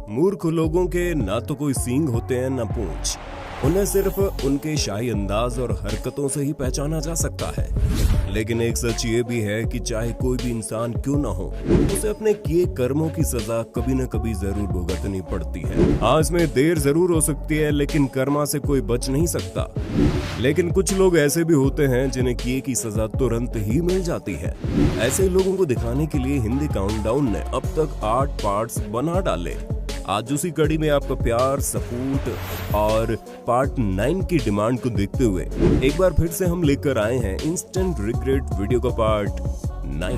मूर्ख लोगों के ना तो कोई सींग होते हैं ना पूंछ। उन्हें सिर्फ उनके शाही अंदाज और हरकतों से ही पहचाना जा सकता है। लेकिन एक सच ये भी है कि चाहे कोई भी इंसान क्यों ना हो, उसे अपने किए कर्मों की सजा कभी न कभी जरूर भुगतनी पड़ती है। हाँ, इसमें देर जरूर हो सकती है, लेकिन कर्मा से कोई बच नहीं सकता। लेकिन कुछ लोग ऐसे भी होते हैं जिन्हें किए की सजा तुरंत ही मिल जाती है। ऐसे लोगों को दिखाने के लिए हिंदी काउंटडाउन ने अब तक 8 पार्ट्स बना डाले। आज उसी कड़ी में आपका प्यार, सपोर्ट और पार्ट 9 की डिमांड को देखते हुए एक बार फिर से हम लेकर आए हैं इंस्टेंट रिग्रेट वीडियो का पार्ट 9।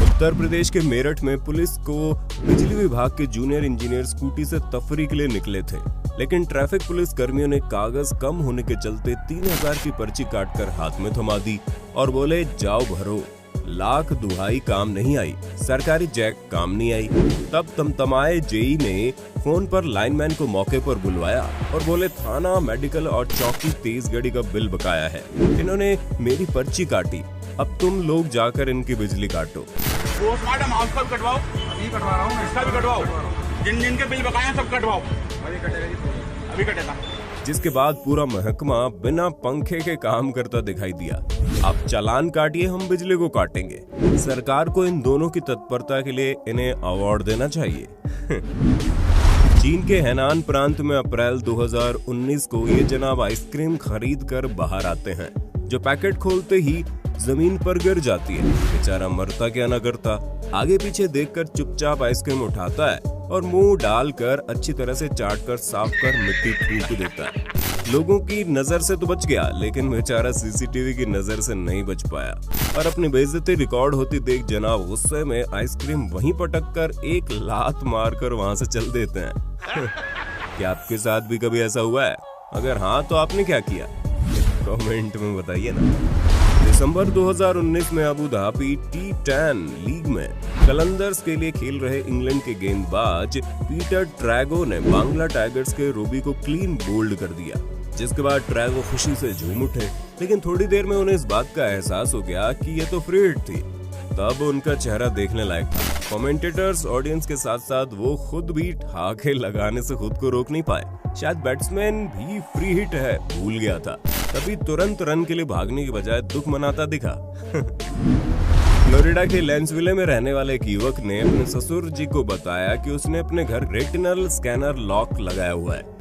उत्तर प्रदेश के मेरठ में पुलिस को बिजली विभाग के जूनियर इंजीनियर स्कूटी से तफरी के लिए निकले थे, लेकिन ट्रैफिक पुलिस कर्मियों ने कागज कम होने के चलते 3000 की पर्ची काटकर हाथ में थमा दी और बोले, जाओ भरो। लाख दुहाई काम नहीं आई, सरकारी जैक काम नहीं आई। तब तमतमाए जेई ने फोन पर लाइनमैन को मौके पर बुलवाया और बोले, थाना, मेडिकल और चौकी तेजगढ़ी का बिल बकाया है। इन्होंने मेरी पर्ची काटी, अब तुम लोग जाकर इनकी बिजली काटो। पोस्टमार्टम हाउस का भी कटवाओ, अभी कटवा रहा हूँ, इसका भी कटवाओ, जिन जिन के बिल बकाया सब कटवाओ, अभी कटेगा। जिसके बाद पूरा महकमा बिना पंखे के काम करता दिखाई दिया। आप चालान काटिए, हम बिजली को काटेंगे। सरकार को इन दोनों की तत्परता के लिए इन्हें अवार्ड देना चाहिए। चीन के हैनान प्रांत में अप्रैल 2019 को ये जनाब आइसक्रीम खरीद कर बाहर आते हैं, जो पैकेट खोलते ही जमीन पर गिर जाती है। बेचारा मरता क्या न करता, आगे पीछे देखकर चुपचाप आइसक्रीम उठाता है और मुंह डालकर अच्छी तरह से चाटकर साफ कर मिट्टी थूक देता है। लोगों की नजर से तो बच गया, लेकिन बेचारा सीसीटीवी की नजर से नहीं बच पाया और अपनी बेइज्जती रिकॉर्ड होती देख जनाब गुस्से में आइसक्रीम वहीं पटक कर एक लात मारकर वहां से चल देते हैं। क्या आपके साथ भी कभी ऐसा हुआ है? अगर हाँ, तो आपने क्या किया? कमेंट में बताइए ना। दिसंबर 2019 में अबू धाबी T10 लीग में कलंदर्स के लिए खेल रहे इंग्लैंड के गेंदबाज पीटर ट्रैगो ने बांग्ला टाइगर्स के रूबी को क्लीन बोल्ड कर दिया, जिसके बाद ट्रैगो खुशी से झूम उठे। लेकिन थोड़ी देर में उन्हें इस बात का एहसास हो गया कि ये तो फ्री हिट थी। तब उनका चेहरा देखने लायक था। कमेंटेटर्स, ऑडियंस के साथ साथ वो खुद भी ठहाके लगाने से खुद को रोक नहीं पाए। शायद बैट्समैन भी फ्री हिट है भूल गया था, तभी तुरंत रन के लिए भागने के बजाय दुख मनाता दिखा। फ्लोरिडा के लेंसविले में रहने वाले एक युवक ने अपने ससुर जी को बताया कि उसने अपने घर रेटिनल स्कैनर लॉक लगाया हुआ है।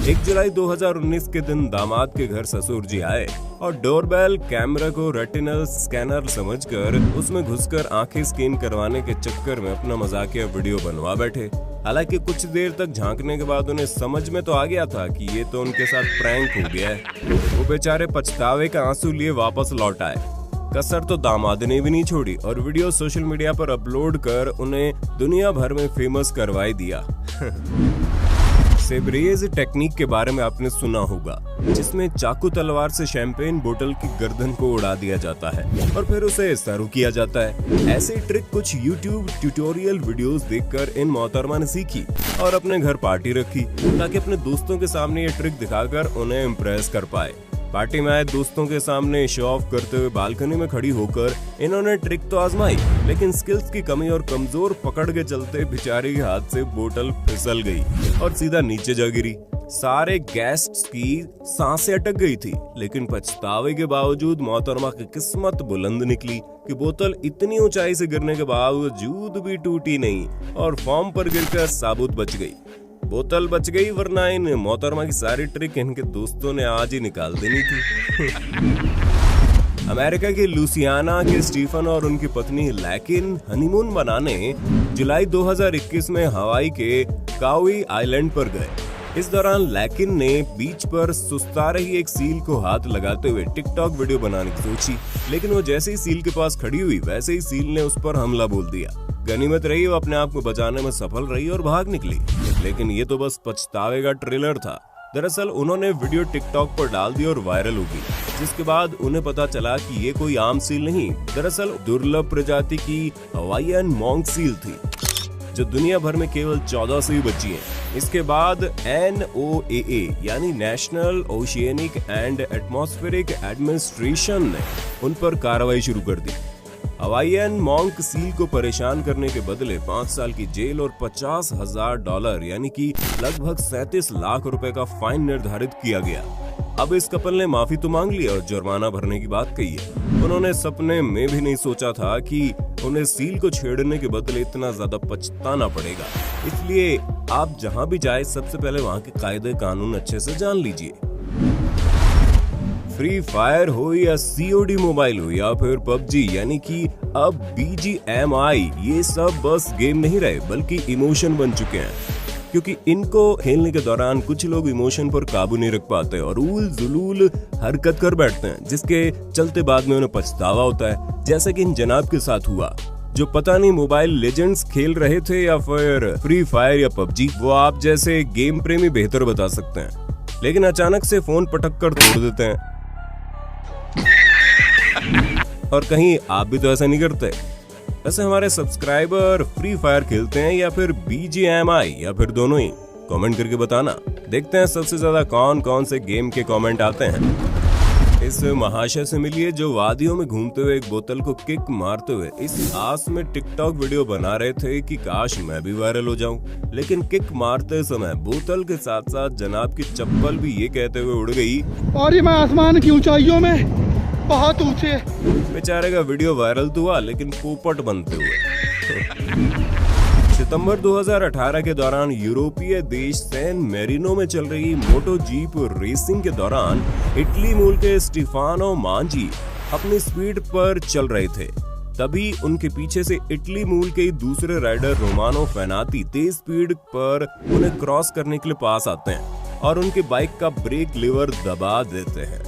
1 जुलाई 2019 के दिन दामाद के घर ससुर जी आए और डोरबेल कैमरा को रेटिनल स्कैनर समझकर उसमें घुसकर आंखें स्कैन करवाने के चक्कर में अपना मजाकिया वीडियो बनवा बैठे। हालांकि कुछ देर तक झांकने के बाद उन्हें समझ में तो आ गया था कि ये तो उनके साथ प्रैंक हो गया है। वो बेचारे पछतावे का आंसू लिए वापस लौट आए। कसर तो दामाद ने भी नहीं छोड़ी और वीडियो सोशल मीडिया पर अपलोड कर उन्हें दुनिया भर में फेमस करवाई दिया। सेब्रेज टेक्निक के बारे में आपने सुना होगा, जिसमें चाकू तलवार से शैंपेन बोतल की गर्दन को उड़ा दिया जाता है और फिर उसे सर्व किया जाता है। ऐसे ट्रिक कुछ YouTube ट्यूटोरियल वीडियोस देखकर इन मोहतरमा ने सीखी और अपने घर पार्टी रखी, ताकि अपने दोस्तों के सामने ये ट्रिक दिखाकर उन्हें इम्प्रेस कर पाए। पार्टी में आए दोस्तों के सामने शो ऑफ करते हुए बालकनी में खड़ी होकर इन्होंने ट्रिक तो आजमाई, लेकिन स्किल्स की कमी और कमजोर पकड़ के चलते बेचारी के हाथ से बोतल फिसल गई और सीधा नीचे जा गिरी। सारे गेस्ट्स की सांसें अटक गई थी, लेकिन पछतावे के बावजूद मोहतरमा की किस्मत बुलंद निकली कि बोतल इतनी ऊंचाई से गिरने के बावजूद भी टूटी नहीं और फॉर्म पर गिरकर साबुत बच गई। बोतल बच गई, वरना इन मोहतरमा की सारी ट्रिक इनके दोस्तों ने आज ही निकाल देनी थी। अमेरिका के लुसियाना के स्टीफन और उनकी पत्नी लैकिन हनीमून मनाने जुलाई 2021 में हवाई के काउई आइलैंड पर गए। इस दौरान लैकिन ने बीच पर सुस्ता रही एक सील को हाथ लगाते हुए टिकटॉक वीडियो बनाने की सोची, लेकिन वो जैसे ही सील के पास खड़ी हुई वैसे ही सील ने उस पर हमला बोल दिया। गनीमत रही, वो अपने आप को बचाने में सफल रही और भाग निकली। लेकिन ये तो बस पछतावे का ट्रेलर था। दरअसल उन्होंने वीडियो टिकटॉक पर डाल दी और वायरल हो गई, जिसके बाद उन्हें पता चला कि ये कोई आम सील नहीं, दरअसल दुर्लभ प्रजाति की हवाईयन मॉन्क सील थी, जो दुनिया भर में केवल 14 से ही बची हैं। इसके बाद NOAA यानी national oceanic and atmospheric administration ने उन पर कार्रवाई शुरू कर दी। हवाईयन मॉन्क सील को परेशान करने के बदले 5 साल की जेल और $50,000 यानी कि लगभग 37 लाख रुपए का फाइन निर्धारित किया गया। अब इस कपल ने माफी तो मांग ली और जुर्माना भरने की बात कही है। उन्होंने सपने में भी नहीं सोचा था कि उन्हें सील को छेड़ने के बदले इतना ज्यादा पछताना पड़ेगा। इसलिए आप जहां भी जाए सबसे पहले वहां के कायदे कानून अच्छे से जान लीजिए। फ्री फायर हो या COD मोबाइल हो या फिर PUBG यानी कि अब BGMI, ये सब बस गेम नहीं रहे बल्कि इमोशन बन चुके हैं, क्योंकि इनको खेलने के दौरान कुछ लोग इमोशन पर काबू नहीं रख पाते और उल जुलूल हरकत कर बैठते हैं, जिसके चलते बाद में उन्हें पछतावा होता है, जैसा कि इन जनाब के साथ हुआ जो पता नहीं मोबाइल लेजेंड्स खेल रहे थे या फिर फ्री फायर या PUBG। वो आप जैसे गेम प्रेमी बेहतर बता सकते हैं, लेकिन अचानक से फोन पटक कर तोड़ देते हैं। और कहीं आप भी तो ऐसा नहीं करते। वैसे हमारे सब्सक्राइबर फ्री फायर खेलते हैं या फिर BGMI या फिर दोनों ही? कमेंट करके बताना। देखते हैं सबसे ज्यादा कौन कौन से गेम के कमेंट आते हैं। इस महाशय से मिलिए जो वादियों में घूमते हुए एक बोतल को किक मारते हुए इस आस में टिकटॉक वीडियो बना रहे थे कि काश मैं भी वायरल हो जाऊं, लेकिन किक मारते समय बोतल के साथ साथ जनाब की चप्पल भी ये कहते हुए उड़ गई, और ये मैं आसमान की ऊंचाइयों में बहुत ऊंचे। बेचारे का वीडियो वायरल तो हुआ लेकिन पोपट बनते हुए। सितंबर 2018 के दौरान यूरोपीय देश सैन मेरिनो में चल रही मोटो जीप रेसिंग के दौरान इटली मूल के स्टीफानो मांजी अपनी स्पीड पर चल रहे थे। तभी उनके पीछे से इटली मूल के दूसरे राइडर रोमानो फेनाती तेज स्पीड पर उन्हें क्रॉस करने के लिए पास आते हैं और उनके बाइक का ब्रेक लीवर दबा देते हैं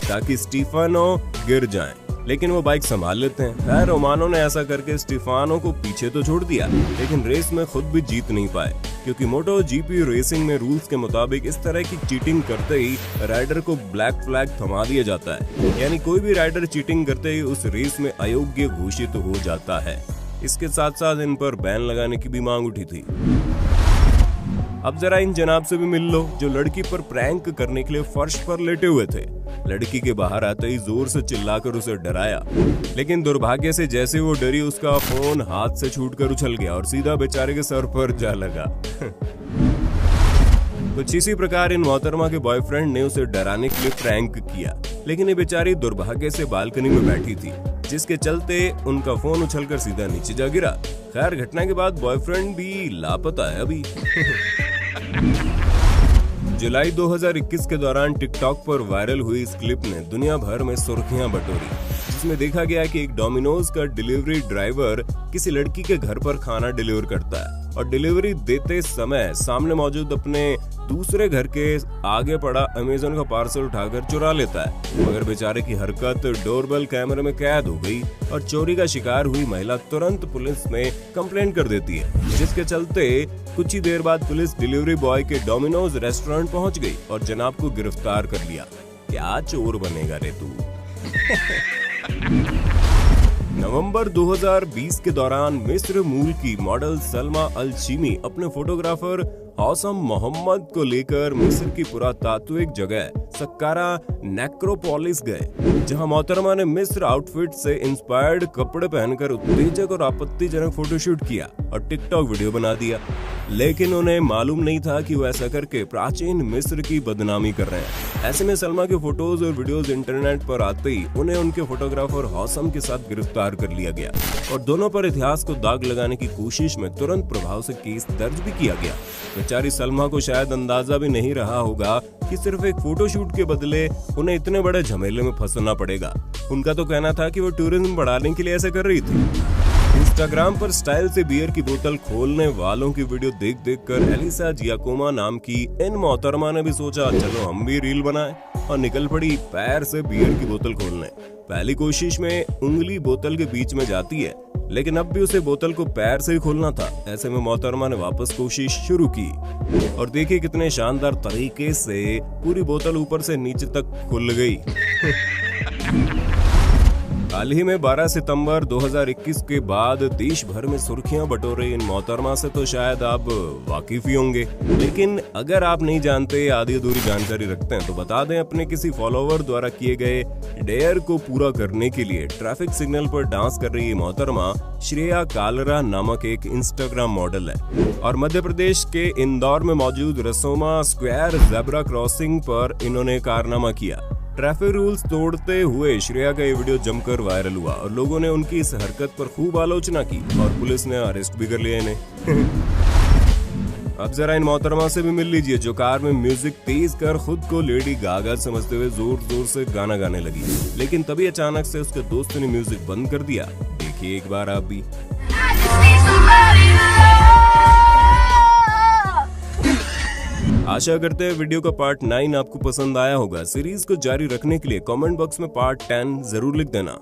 ताकि स्टीफानो गिर जाएं, लेकिन वो बाइक संभाल लेते हैं। खैर रोमानो ने ऐसा करके स्टीफानो को पीछे तो छोड़ दिया, लेकिन रेस में खुद भी जीत नहीं पाए, क्योंकि मोटो जीपी रेसिंग में रूल्स के मुताबिक इस तरह की चीटिंग करते ही राइडर को ब्लैक फ्लैग थमा दिया जाता है, यानी कोई भी राइडर चीटिंग करते ही उस रेस में अयोग्य घोषित हो जाता है। इसके साथ साथ इन पर बैन लगाने की भी मांग उठी थी। अब जरा इन जनाब से भी मिल लो जो लड़की पर प्रैंक करने के लिए फर्श पर लेटे हुए थे। लड़की के बाहर आते ही जोर से चिल्लाकर उसे डराया, लेकिन दुर्भाग्य से जैसे वो डरी उसका फोन हाथ से छूटकर उछल गया और सीधा बेचारे के सर पर जा लगा। कुछ इसी प्रकार इन मोहतरमा के बॉयफ्रेंड ने उसे डराने के लिए प्रैंक किया, लेकिन ये बेचारी दुर्भाग्य से बालकनी में बैठी थी, जिसके चलते उनका फोन उछलकर सीधा नीचे जा गिरा। खैर घटना के बाद बॉयफ्रेंड भी लापता है अभी। जुलाई 2021 के दौरान टिकटॉक पर वायरल हुई इस क्लिप ने दुनिया भर में सुर्खियां बटोरी, जिसमें देखा गया कि एक डोमिनोज का डिलीवरी ड्राइवर किसी लड़की के घर पर खाना डिलीवर करता है और डिलीवरी देते समय सामने मौजूद अपने दूसरे घर के आगे पड़ा अमेज़न का पार्सल उठाकर चुरा लेता है, मगर बेचारे की हरकत डोरबेल कैमरे में कैद हो गई और चोरी का शिकार हुई महिला तुरंत पुलिस में कंप्लेंट कर देती है, जिसके चलते कुछ ही देर बाद पुलिस डिलीवरी बॉय के डोमिनोज रेस्टोरेंट पहुंच गई और जनाब को गिरफ्तार कर लिया। क्या चोर बनेगा रे तू। नवंबर 2020 के दौरान मिस्र मूल की मॉडल सलमा अल शीमी अपने फोटोग्राफर हौसम मोहम्मद को लेकर मिस्र की पुरातात्विक जगह सक्कारा नेक्रोपोलिस गए, जहां मोहतरमा ने मिस्र आउटफिट से इंस्पायर्ड कपड़े पहनकर उत्तेजक और आपत्तिजनक फोटोशूट किया और टिकटॉक वीडियो बना दिया। लेकिन उन्हें मालूम नहीं था कि वो ऐसा करके प्राचीन मिस्र की बदनामी कर रहे हैं। ऐसे में सलमा के फोटोज और वीडियोज इंटरनेट पर आते ही उन्हें उनके फोटोग्राफर हौसम के साथ गिरफ्तार कर लिया गया और दोनों पर इतिहास को दाग लगाने की कोशिश में तुरंत प्रभाव से केस दर्ज भी किया गया। बेचारी सलमा को शायद अंदाजा भी नहीं रहा होगा कि सिर्फ एक फोटोशूट के बदले उन्हें इतने बड़े झमेले में फंसना पड़ेगा। उनका तो कहना था कि वो टूरिज्म बढ़ाने के लिए ऐसा कर रही थी। इंस्टाग्राम पर स्टाइल से बियर की बोतल खोलने वालों की वीडियो देख कर एलिसा जियाकोमा नाम की इन मोहतरमा ने भी सोचा चलो हम भी रील बनाएं और निकल पड़ी पैर से बियर की बोतल खोलने। पहली कोशिश में उंगली बोतल के बीच में जाती है, लेकिन अब भी उसे बोतल को पैर से ही खोलना था। ऐसे में मोहतरमा ने वापस कोशिश शुरू की और देखिए कितने शानदार तरीके से पूरी बोतल ऊपर से नीचे तक खुल गई। हाल ही में 12 सितंबर 2021 के बाद देश भर में सुर्खियां बटोरे इन मोहतरमा से तो शायद आप वाकिफ ही होंगे, लेकिन अगर आप नहीं जानते, आधी अधूरी जानकारी रखते हैं, तो बता दें, अपने किसी फॉलोवर द्वारा किए गए डेयर को पूरा करने के लिए ट्रैफिक सिग्नल पर डांस कर रही मोहतरमा श्रेया कालरा नामक एक इंस्टाग्राम मॉडल है और मध्य प्रदेश के इंदौर में मौजूद रसोमा स्क्वायर ज़ेब्रा क्रॉसिंग पर इन्होंने कारनामा किया। ट्रैफिक रूल्स तोड़ते हुए श्रेया का ये वीडियो जमकर वायरल हुआ और लोगों ने उनकी इस हरकत पर खूब आलोचना की और पुलिस ने अरेस्ट भी कर लिया इन्हें। अब जरा इन मोहतरमा से भी मिल लीजिए जो कार में म्यूजिक तेज कर खुद को लेडी गागा समझते हुए जोर जोर से गाना गाने लगी, लेकिन तभी अचानक से उसके दोस्त ने म्यूजिक बंद कर दिया। देखिए एक बार आप भी। आशा करते हैं वीडियो का पार्ट 9 आपको पसंद आया होगा। सीरीज को जारी रखने के लिए कमेंट बॉक्स में पार्ट 10 जरूर लिख देना।